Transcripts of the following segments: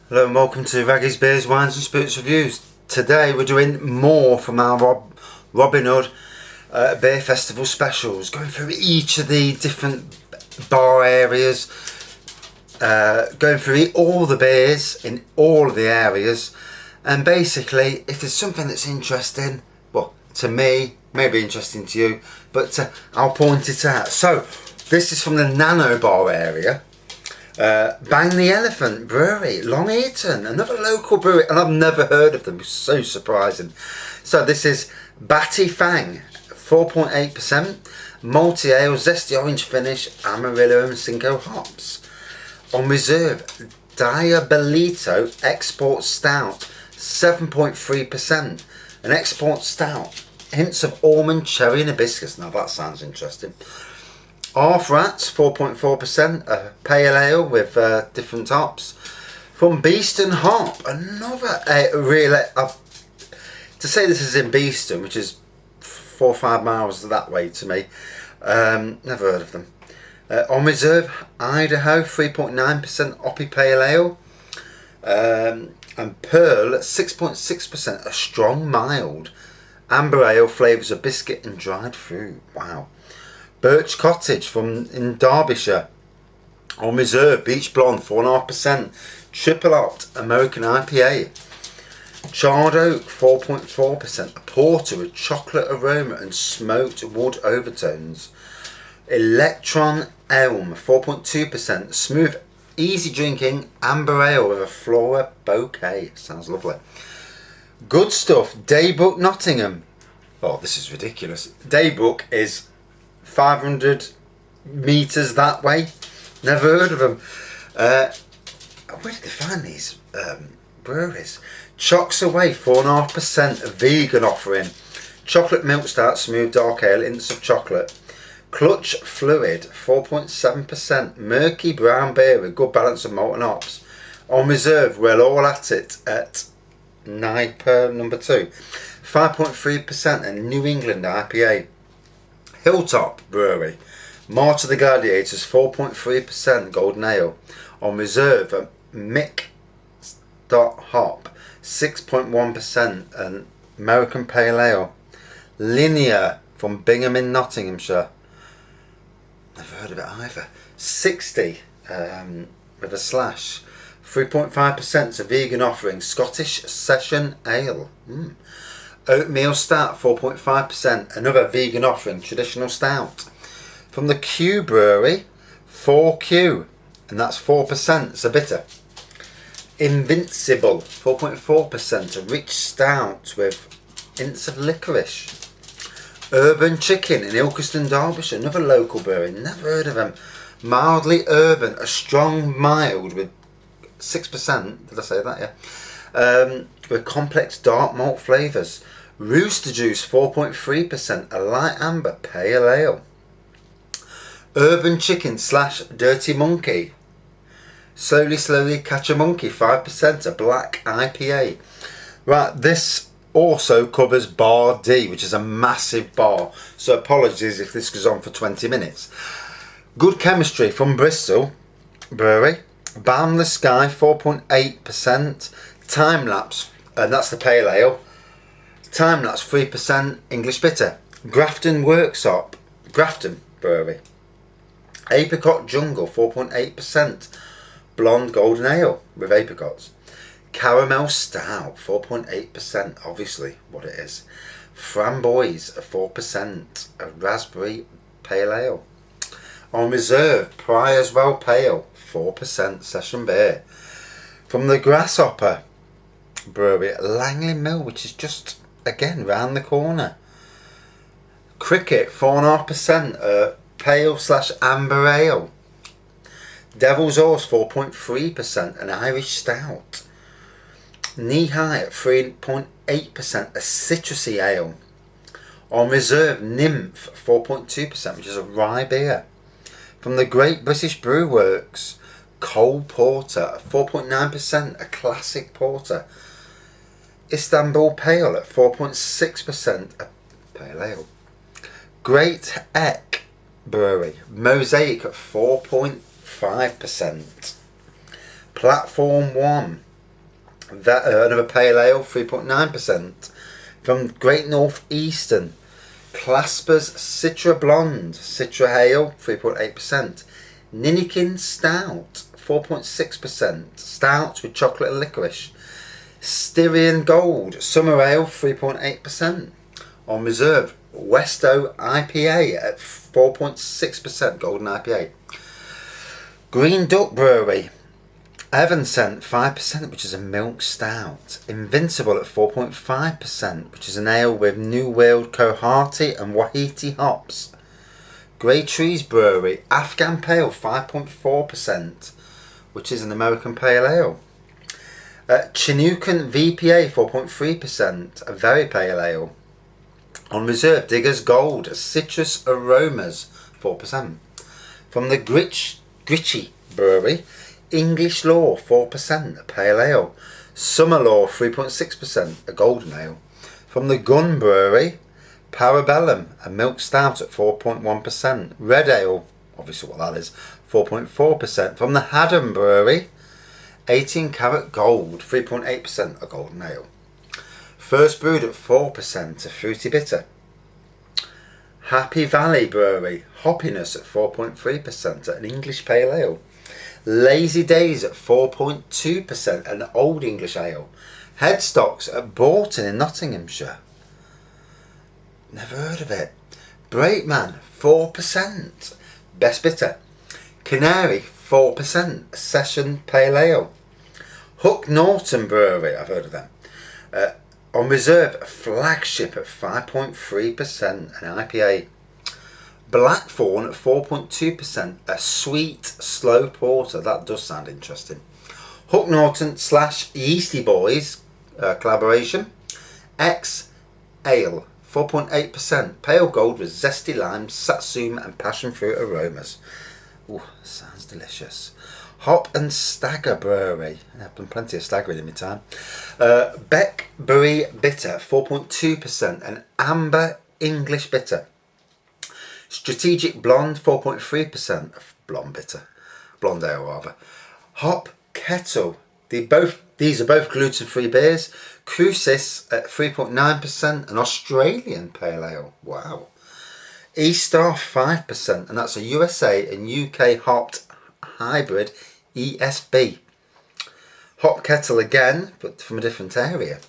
Hello and welcome to Raggy's Beers, Wines and Spirits Reviews. Today we're doing more from our Robin Hood Beer Festival specials, going through each of the different bar areas, going through all the beers in all of the areas, and basically if there's something that's interesting, well, to me, maybe interesting to you, but I'll point it out. So this is from the Nano Bar area. Bang the Elephant Brewery, Long Eaton, another local brewery, and I've never heard of them. So surprising. So this is Batty Fang, 4.8%, multi ale, zesty orange finish, Amarillo and Cinco hops. On reserve, Diabolito Export Stout, 7.3%, an export stout, hints of almond, cherry and hibiscus. Now that sounds interesting. Half Rats, 4.4%, a pale ale with different hops. From Beeston Hop, another really, to say this is in Beeston, which is 4 or 5 miles that way to me, never heard of them. On reserve, Idaho, 3.9% hoppy pale ale. And Pearl, 6.6%, a strong mild. Amber ale, flavours of biscuit and dried fruit. Wow. Birch Cottage in Derbyshire. On reserve, Beach Blonde, 4.5%, triple hop American IPA. Charred Oak, 4.4%, a porter with chocolate aroma and smoked wood overtones. Electron Elm, 4.2%, smooth, easy drinking amber ale with a floral bouquet. Sounds lovely. Good Stuff, Daybook Nottingham. Oh, this is ridiculous. Daybook is 500 metres that way. Never heard of them. Where did they find these breweries? Chocks Away, 4.5%, a vegan offering. Chocolate milk stout, smooth dark ale, hints of chocolate. Clutch Fluid, 4.7%, murky brown beer with good balance of malt and hops. On reserve, we're all at it at Niper number 2, 5.3%, a New England IPA. Hilltop Brewery, March of the Gladiators, 4.3% golden ale. On reserve, a Mick Hop, 6.1%, an American pale ale. Linear from Bingham in Nottinghamshire, never heard of it either. 60 with a slash, 3.5%, a vegan offering. Scottish Session Ale. Oatmeal Stout, 4.5%, another vegan offering, traditional stout. From the Q Brewery, 4Q, and that's 4%, it's a bitter. Invincible, 4.4%, a rich stout with hints of licorice. Urban Chicken in Ilkeston, Derbyshire, another local brewery, never heard of them. Mildly Urban, a strong mild with 6%, did I say that? Yeah. With complex dark malt flavours. Rooster Juice, 4.3%, a light amber pale ale. Urban Chicken / Dirty Monkey. Slowly Catch a Monkey, 5%, a black IPA. Right, this also covers Bar D, which is a massive bar, so apologies if this goes on for 20 minutes. Good Chemistry from Bristol Brewery. Boundless Sky, 4.8%. Time Lapse, and that's the pale ale. Time Lapse, 3%, English bitter. Grafton Brewery. Apricot Jungle, 4.8%, blonde golden ale with apricots. Caramel Stout, 4.8%, obviously what it is. Framboise, 4%, a raspberry pale ale. On reserve, Prior's Well Pale, 4% session beer. From the Grasshopper Brewery at Langley Mill, which is just again round the corner. Cricket, 4.5%, pale / amber ale. Devil's Horse, 4.3%, an Irish stout. Knee High at 3.8%, a citrusy ale. On reserve, Nymph, 4.2%, which is a rye beer. From the Great British Brew Works, Cole Porter, 4.9%, a classic porter. Istanbul Pale at 4.6%, a pale ale. Great Eck Brewery, Mosaic at 4.5%. Platform 1, Another pale ale, 3.9%. From Great North Eastern, Clasper's Citra Blonde, Citra Ale, 3.8%. Ninikin Stout, 4.6%. Stout with chocolate and licorice. Styrian Gold, Summer Ale, 3.8%. On reserve, Westo IPA at 4.6%, Golden IPA. Green Duck Brewery, Evanscent 5%, which is a milk stout. Invincible at 4.5%, which is an ale with New World Cohati and Wahiti hops. Grey Trees Brewery, Afghan Pale 5.4%, which is an American pale ale. Chinookan VPA 4.3%, a very pale ale. On reserve, Diggers Gold, Citrus Aromas 4%. From the Gritchy Brewery, English Law 4%, a pale ale. Summer Law 3.6%, a golden ale. From the Gun Brewery, Parabellum, a milk stout at 4.1%. Red ale, obviously what that is, 4.4%. From the Haddon Brewery, 18 Carat Gold, 3.8%, a golden ale. First brewed at 4%, a fruity bitter. Happy Valley Brewery, hoppiness at 4.3%, an English pale ale. Lazy Days at 4.2%, an old English ale. Headstocks at Bourton in Nottinghamshire. Never heard of it. Brakeman, 4%, best bitter. Canary, 4%, a session pale ale. Hook Norton Brewery, I've heard of them. On reserve, Flagship at 5.3%, an IPA. Blackthorn at 4.2%, a sweet slow porter. That does sound interesting. Hook Norton / Yeasty Boys collaboration. X Ale, 4.8%, pale gold with zesty lime, satsuma and passion fruit aromas. Ooh, sounds delicious. Hop and Stagger Brewery. I've done plenty of staggering in my time. Beckbury Bitter, 4.2%, an amber English bitter. Strategic Blonde, 4.3%, blonde bitter. Blonde ale rather. Hop Kettle. These are both gluten-free beers. Crucis at 3.9%, an Australian pale ale. Wow. E-Star 5%, and that's a USA and UK hopped hybrid ESB. Hop Kettle again, but from a different area.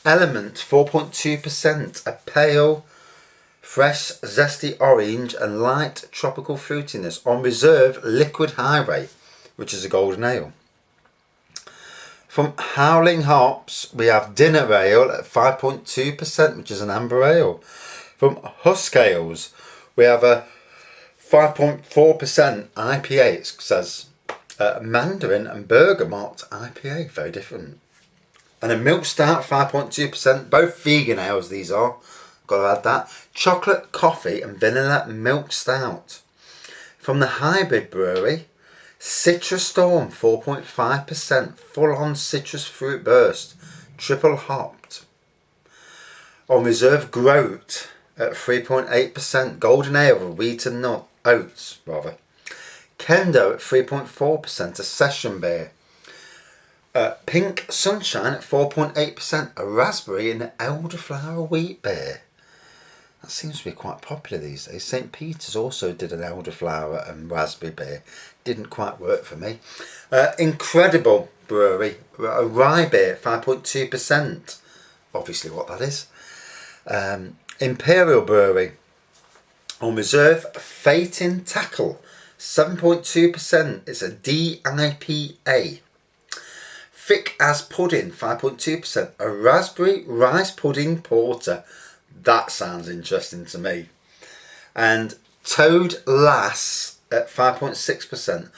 Element 4.2%, a pale, fresh, zesty orange and light tropical fruitiness. On reserve, Liquid Highway, which is a golden ale. From Howling Hops, we have Dinner Ale at 5.2%, which is an amber ale. From Husk Ales, we have a 5.4% IPA. It says Mandarin and Bergamot IPA, very different. And a Milk Stout, 5.2%, both vegan ales these are. Got to add that. Chocolate Coffee and Vanilla Milk Stout. From the Hybrid Brewery, Citrus Storm, 4.5%, full-on citrus fruit burst, triple hopped. On reserve, Groat at 3.8%, golden ale with wheat and oats rather. Kendo at 3.4%, a session beer. Pink Sunshine at 4.8%, a raspberry and elderflower wheat beer. That seems to be quite popular these days. St. Peter's also did an elderflower and raspberry beer. Didn't quite work for me. Incredible Brewery, a rye beer, 5.2%. Obviously what that is. Imperial Brewery. On reserve, Fate in Tackle, 7.2%. It's a DIPA. Thick as Pudding, 5.2%. A raspberry rice pudding porter. That sounds interesting to me. And Toad Lass at 5.6%.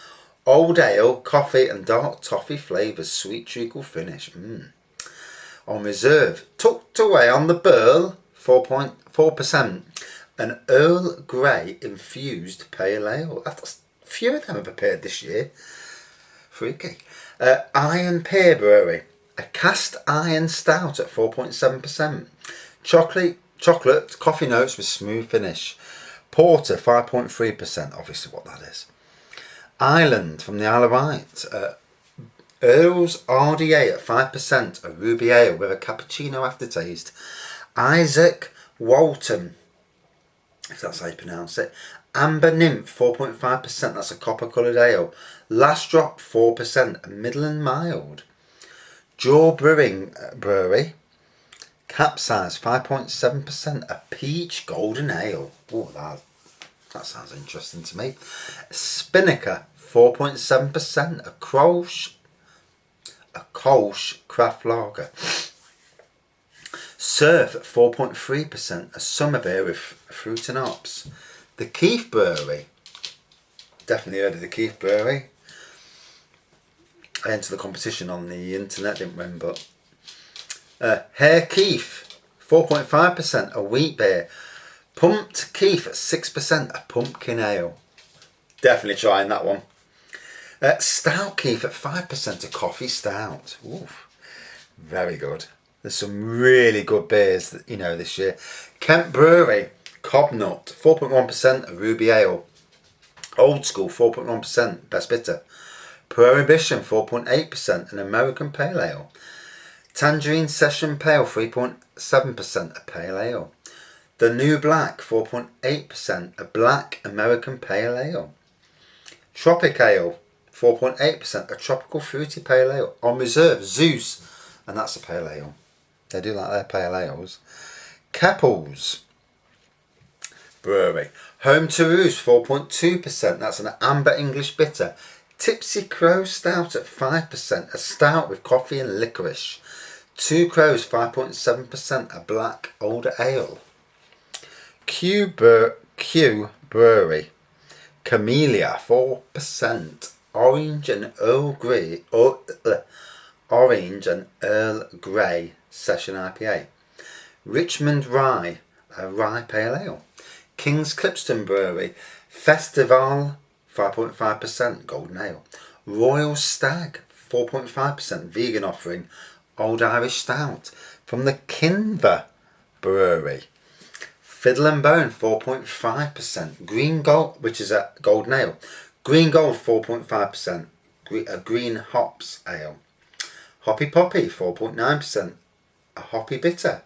Old ale, coffee and dark toffee flavours, sweet treacle finish. On reserve, tucked away on the burl, 4.4%. An Earl Grey infused pale ale. A few of them have appeared this year. Freaky. Iron Pear Brewery, a cast iron stout at 4.7%. Chocolate, coffee notes with smooth finish. Porter, 5.3%, obviously what that is. Island from the Isle of Wight, Earl's RDA at 5%, a ruby ale with a cappuccino aftertaste. Isaac Walton, if that's how you pronounce it. Amber Nymph 4.5%, that's a copper coloured ale. Last Drop 4%, a middle and mild. Jaw Brewery, Capsize 5.7%, a peach golden ale. Oh, that sounds interesting to me. Spinnaker 4.7%, a Kolsch craft lager. Surf at 4.3%, a summer beer with fruit and hops. The Keith Brewery, definitely heard of the Keith Brewery. I entered the competition on the internet, didn't win, but Hare Keith 4.5%, a wheat beer. Pumped Keith at 6%, a pumpkin ale. Definitely trying that one. Stout Keith at 5%, a coffee stout. Oof, very good. There's some really good beers that, this year. Kent Brewery, Cobnut 4.1%, a ruby ale. Old School 4.1%, best bitter. Prohibition 4.8%, an American pale ale. Tangerine Session Pale 3.7%, a pale ale. The New Black 4.8%, a black American pale ale. Tropic Ale 4.8%, a tropical fruity pale ale. On reserve, Zeus, and that's a pale ale. They do like their pale ales. Keppels Brewery, Home to Roost 4.2%, that's an amber English bitter. Tipsy Crow Stout at 5%, a stout with coffee and licorice. Two Crows 5.7%, a black older ale. Q Brewery, Camellia 4%, Orange and Earl Grey Session IPA. Richmond Rye, a rye pale ale. King's Clipston Brewery, Festival 5.5%, golden ale. Royal Stag 4.5%, vegan offering, Old Irish Stout. From the Kinver Brewery, Fiddle and Bone 4.5%, Green Gold, which is a golden ale. Green Gold 4.5%, a green hops ale. Hoppy Poppy 4.9%, a hoppy bitter.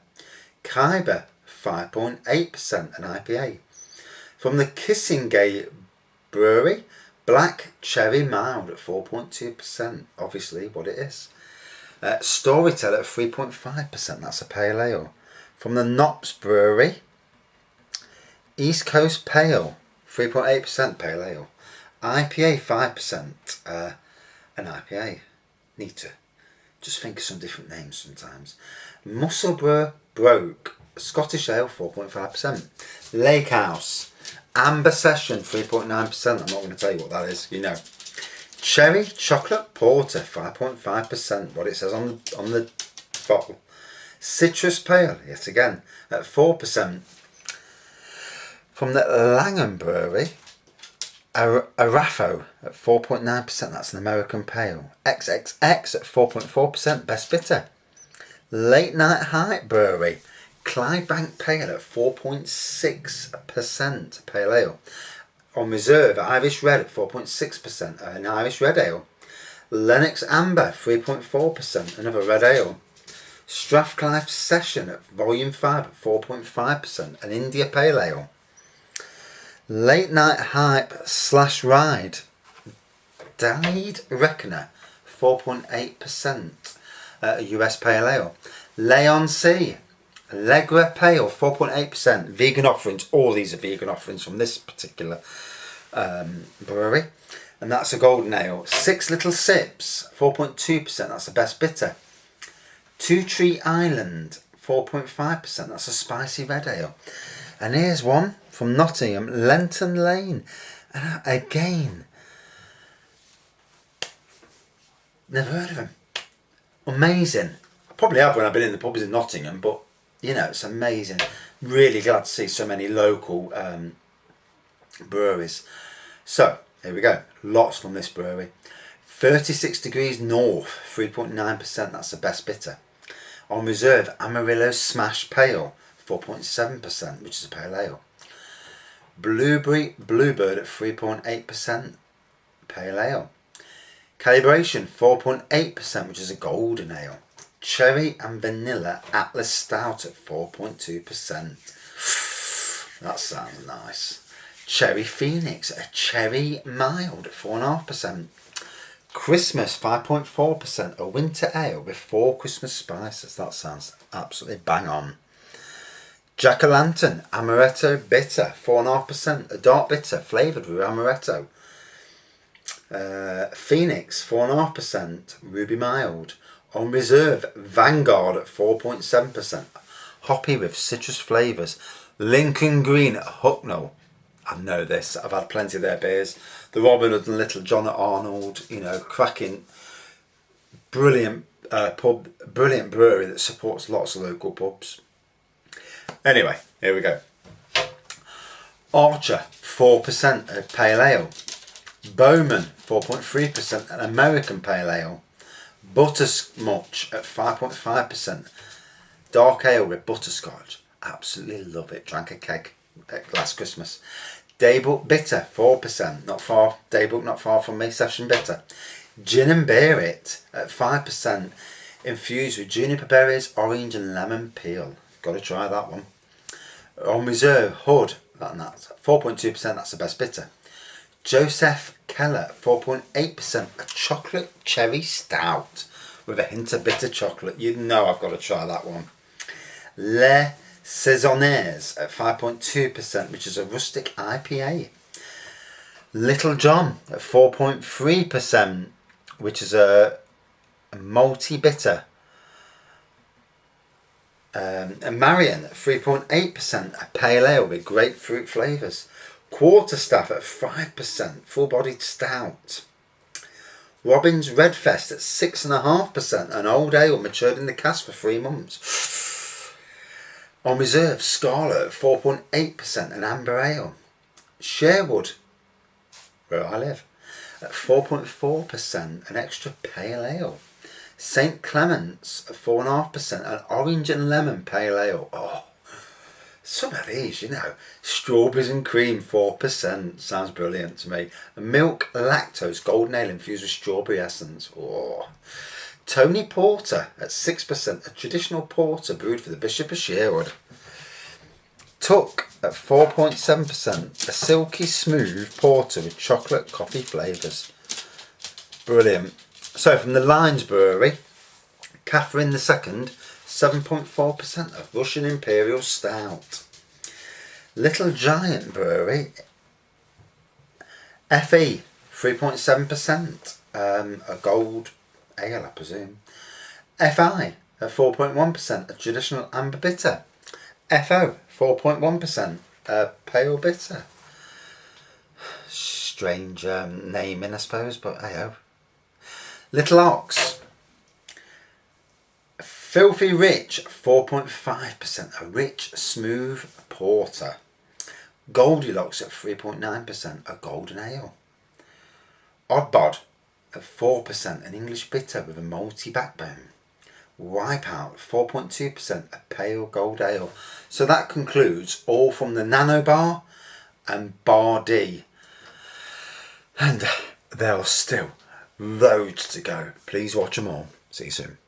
Khyber 5.8%, an IPA. From the Kissingay Brewery, Black Cherry Mild at 4.2%, obviously what it is. Storyteller at 3.5%, that's a pale ale. From the Knops Brewery, East Coast Pale 3.8%, pale ale. IPA 5%, an IPA. Need to just think of some different names sometimes. Musselburgh Broke Scottish Ale 4.5%. Lake House Amber Session 3.9%. I'm not going to tell you what that is, Cherry Chocolate Porter 5.5%, what it says on the bottle. Citrus Pale, yet again, at 4%. From the Langham Brewery, Araffo at 4.9%, that's an American pale. XXX at 4.4%, best bitter. Late Night Hype Brewery, Clydebank Pale at 4.6%, pale ale. On reserve, Irish Red at 4.6%, an Irish Red Ale. Lennox Amber 3.4%, another red ale. Strathclyde Session at Volume 5 at 4.5%, an India Pale Ale. Late Night Hype / Ride, Dyed Reckoner 4.8%, a US Pale Ale. Leon C, Allegra Pale 4.8%, vegan offerings. All these are vegan offerings from this particular brewery, and that's a golden ale. Six Little Sips 4.2%, that's the best bitter. Two Tree Island 4.5%, that's a spicy red ale. And here's one from Nottingham, Lenton Lane, and again, never heard of him. Amazing. I probably have when I've been in the pubs in Nottingham, but it's amazing. Really glad to see so many local breweries. So here we go, lots from this brewery. 36 Degrees North 3.9%, that's the best bitter. On reserve, Amarillo Smash Pale 4.7%, which is a pale ale. Bluebird at 3.8%, pale ale. Calibration 4.8%, which is a golden ale. Cherry and Vanilla Atlas Stout at 4.2%. That sounds nice. Cherry Phoenix, a cherry mild at 4.5%. Christmas 5.4%, a winter ale with 4 Christmas spices. That sounds absolutely bang on. Jack-o'-lantern Amaretto Bitter, 4.5%, a dark bitter flavoured with amaretto. Phoenix 4.5%, ruby mild. On reserve, Vanguard at 4.7%, hoppy with citrus flavours. Lincoln Green at Hucknall. I know this, I've had plenty of their beers. The Robin Hood and Little John at Arnold, you know, cracking, brilliant pub, brilliant brewery that supports lots of local pubs. Anyway, here we go. Archer 4%, a pale ale. Bowman 4.3%, an American pale ale. Buttersmutch at 5.5%, dark ale with butterscotch. Absolutely love it. Drank a keg at last Christmas. Daybook Bitter 4%, not far. Daybook not far from me. Session Bitter. Gin and Beer It at 5%, infused with juniper berries, orange and lemon peel. Got to try that one. On reserve, Hood, that's 4.2%. That's the best bitter. Joseph Keller 4.8%, a chocolate cherry stout with a hint of bitter chocolate. You know I've got to try that one. Les Saisonniers at 5.2%, which is a rustic IPA. Little John at 4.3%, which is a malty bitter. And Marion at 3.8%, a pale ale with grapefruit flavours. Quarterstaff at 5%, full-bodied stout. Robin's Redfest at 6.5%, an old ale matured in the cask for 3 months. On reserve, Scarlet at 4.8%, an amber ale. Sherwood, where I live, at 4.4%, an extra pale ale. St Clement's at 4.5%, an orange and lemon pale ale. Oh, some of these, you know. Strawberries and cream 4%, sounds brilliant to me. Milk lactose golden ale infused with strawberry essence. Oh. Tony Porter at 6%, a traditional porter brewed for the Bishop of Sherwood. Tuck at 4.7%, a silky smooth porter with chocolate coffee flavours. Brilliant. So from the Lines Brewery, Catherine II, 7.4%, a Russian Imperial Stout. Little Giant Brewery, FE, 3.7%, a gold ale, I presume. FI at 4.1%, a traditional amber bitter. FO 4.1%, a pale bitter. Strange naming, I suppose, but hey-ho. Little Ox, Filthy Rich 4.5%, a rich smooth porter. Goldilocks at 3.9%, a golden ale. Oddbod at 4%, an English bitter with a malty backbone. Wipeout 4.2%, a pale gold ale. So that concludes all from the Nano Bar and Bar D. And there are still loads to go. Please watch them all. See you soon.